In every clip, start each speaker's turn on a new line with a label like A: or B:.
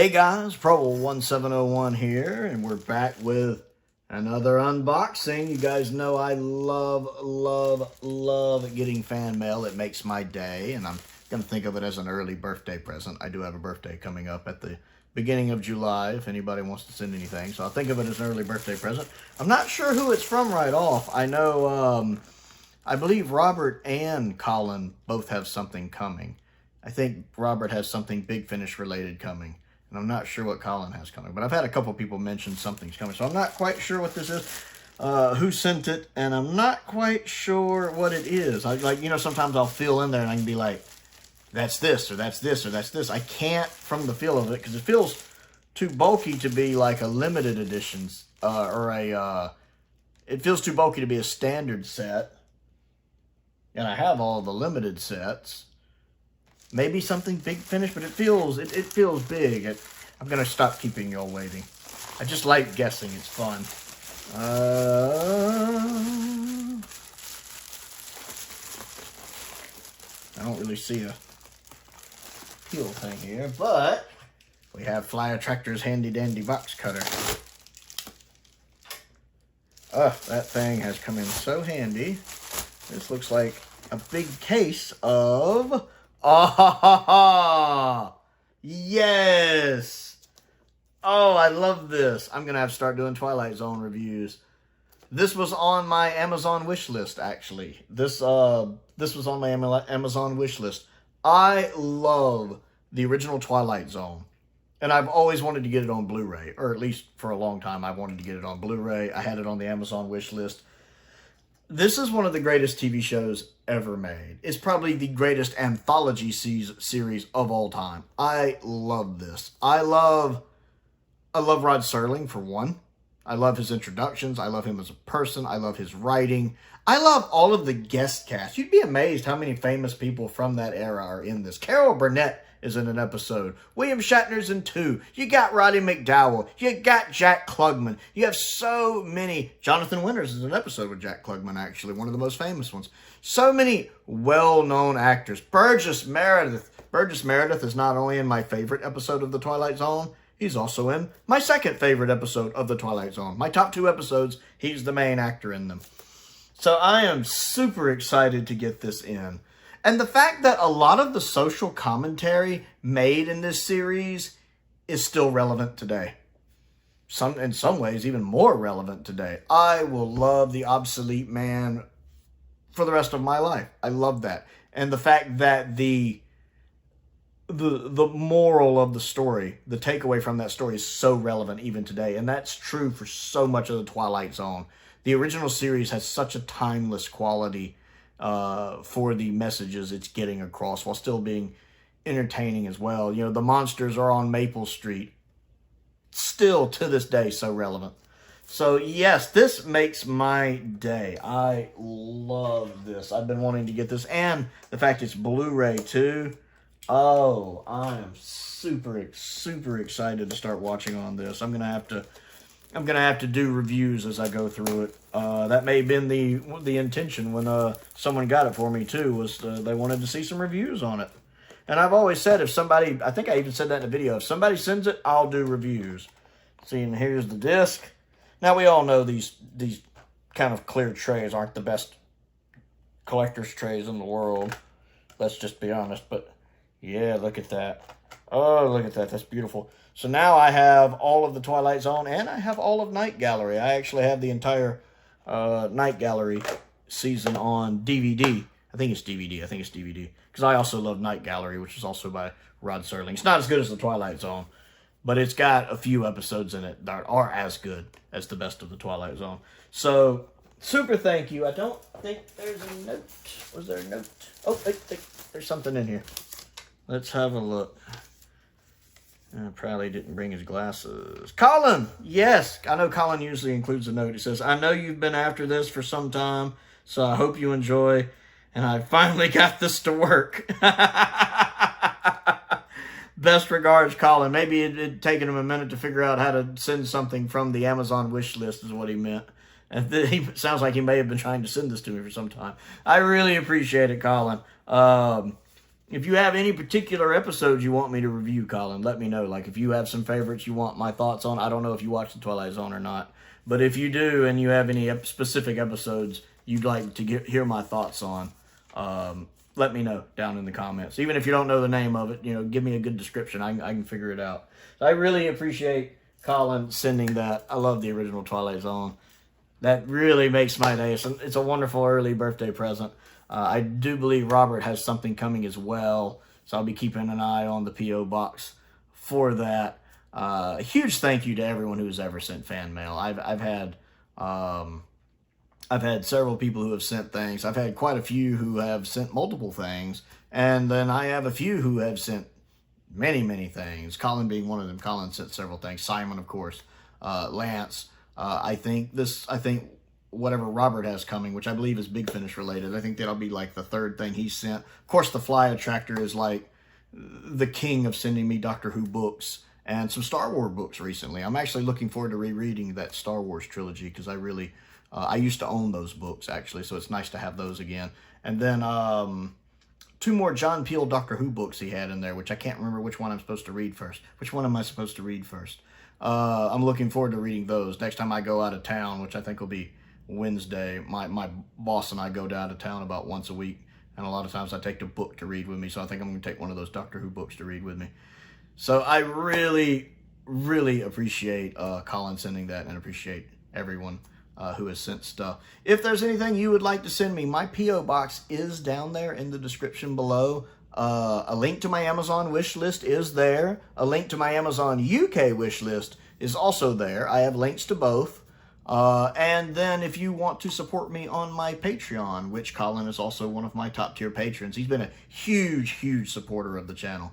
A: Hey guys, Prowl1701 here, and we're back with another unboxing. You guys know I love getting fan mail. It makes my day, and I'm going to think of it as an early birthday present. I do have a birthday coming up at the beginning of July, if anybody wants to send anything. So I'll think of it as an early birthday present. I'm not sure who it's from right off. I know, I believe Robert and Colin both have something coming. I think Robert has something Big Finish related coming. And I'm not sure what Colin has coming. But I've had a couple people mention something's coming. So I'm not quite sure what this is, who sent it. And I'm not quite sure what it is. Sometimes I'll feel in there and I can be like, that's this, or that's this, or that's this. I can't from the feel of it because it feels too bulky to be like a limited editions. It feels too bulky to be a standard set. And I have all the limited sets. Maybe something Big Finish, but it feels big. I'm going to stop keeping y'all waiting. I just like guessing. It's fun. I don't really see a peel thing here, but we have Flyattractor's handy dandy box cutter. That thing has come in so handy. This looks like a big case of... Yes! Oh, I love this. I'm going to have to start doing Twilight Zone reviews. This was on my Amazon wish list, actually. This was on my Amazon wish list. I love the original Twilight Zone. And I've always wanted to get it on Blu-ray. Or at least for a long time, I wanted to get it on Blu-ray. I had it on the Amazon wish list. This is one of the greatest TV shows ever made. It's probably the greatest anthology series of all time. I love this. I love Rod Serling, for one. I love his introductions. I love him as a person. I love his writing. I love all of the guest cast. You'd be amazed how many famous people from that era are in this. Carol Burnett is in an episode. William Shatner's in 2. You got Roddy McDowell. You got Jack Klugman. You have so many. Jonathan Winters is in an episode with Jack Klugman, actually. One of the most famous ones. So many well-known actors. Burgess Meredith. Burgess Meredith is not only in my favorite episode of The Twilight Zone, he's also in my second favorite episode of The Twilight Zone. My top 2 episodes, he's the main actor in them. So I am super excited to get this in. And the fact that a lot of the social commentary made in this series is still relevant today. In some ways, even more relevant today. I will love the obsolete man for the rest of my life. I love that. And the fact that the moral of the story, the takeaway from that story is so relevant even today. And that's true for so much of the Twilight Zone. The original series has such a timeless quality for the messages it's getting across while still being entertaining as well. You know, the monsters are on Maple Street. Still, to this day, so relevant. So, yes, this makes my day. I love this. I've been wanting to get this. And the fact it's Blu-ray, too. Oh, I am super excited to start watching on this. I'm gonna have to do reviews as I go through it. That may have been the intention when someone got it for me too, was they wanted to see some reviews on it. And I've always said, if somebody, I think I even said that in a video, if somebody sends it, I'll do reviews. See, and here's the disc. Now we all know these kind of clear trays aren't the best collector's trays in the world. Let's just be honest, but yeah, look at that. Oh, look at that. That's beautiful. So now I have all of the Twilight Zone, and I have all of Night Gallery. I actually have the entire Night Gallery season on DVD. I think it's DVD. Because I also love Night Gallery, which is also by Rod Serling. It's not as good as the Twilight Zone, but it's got a few episodes in it that are as good as the best of the Twilight Zone. So, super thank you. I don't think there's a note. Was there a note? Oh, there's something in here. Let's have a look. Probably didn't bring his glasses. Colin! Yes! I know Colin usually includes a note. He says, I know you've been after this for some time, so I hope you enjoy. And I finally got this to work. Best regards, Colin. Maybe it'd taken him a minute to figure out how to send something from the Amazon wish list is what he meant. And he sounds like he may have been trying to send this to me for some time. I really appreciate it, Colin. if you have any particular episodes you want me to review, Colin, let me know. Like, if you have some favorites you want my thoughts on. I don't know if you watch the Twilight Zone or not. But if you do and you have any specific episodes you'd like to hear my thoughts on, let me know down in the comments. Even if you don't know the name of it, you know, give me a good description. I can figure it out. So I really appreciate Colin sending that. I love the original Twilight Zone. That really makes my day. It's a wonderful early birthday present. I do believe Robert has something coming as well, so I'll be keeping an eye on the P.O. box for that. A huge thank you to everyone who's ever sent fan mail. I've had several people who have sent things. I've had quite a few who have sent multiple things, and then I have a few who have sent many things. Colin being one of them. Colin sent several things. Simon, of course. Lance. I think whatever Robert has coming, which I believe is Big Finish related, I think that'll be like the third thing he sent. Of course, the Flyattractor is like the king of sending me Doctor Who books and some Star Wars books recently. I'm actually looking forward to rereading that Star Wars trilogy because I used to own those books, actually, so it's nice to have those again. And then 2 more John Peel Doctor Who books he had in there, which I can't remember which one I'm supposed to read first. Which one am I supposed to read first? I'm looking forward to reading those. Next time I go out of town, which I think will be Wednesday, my boss and I go down to town about once a week, and a lot of times I take the book to read with me, so I think I'm going to take one of those Doctor Who books to read with me. So I really appreciate Colin sending that, and appreciate everyone who has sent stuff. If there's anything you would like to send me, my P.O. box is down there in the description below. A link to my Amazon wish list is there. A link to my Amazon UK wish list is also there. I have links to both. And then if you want to support me on my Patreon, which Colin is also one of my top tier patrons. He's been a huge supporter of the channel.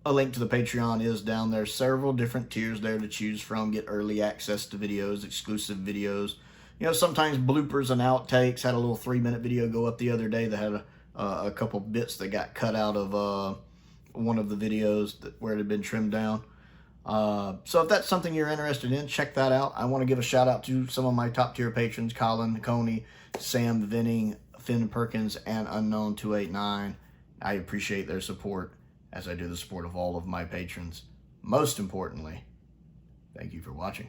A: A link to the Patreon is down there. Several different tiers there to choose from. Get early access to videos, exclusive videos. You know, sometimes bloopers and outtakes. Had a little 3-minute video go up the other day that had a couple bits that got cut out of one of the videos where it had been trimmed down. So if that's something you're interested in, check that out. I want to give a shout out to some of my top tier patrons, Colin Coney, Sam Venning, Finn Perkins, and Unknown289. I appreciate their support, as I do the support of all of my patrons. Most importantly, thank you for watching.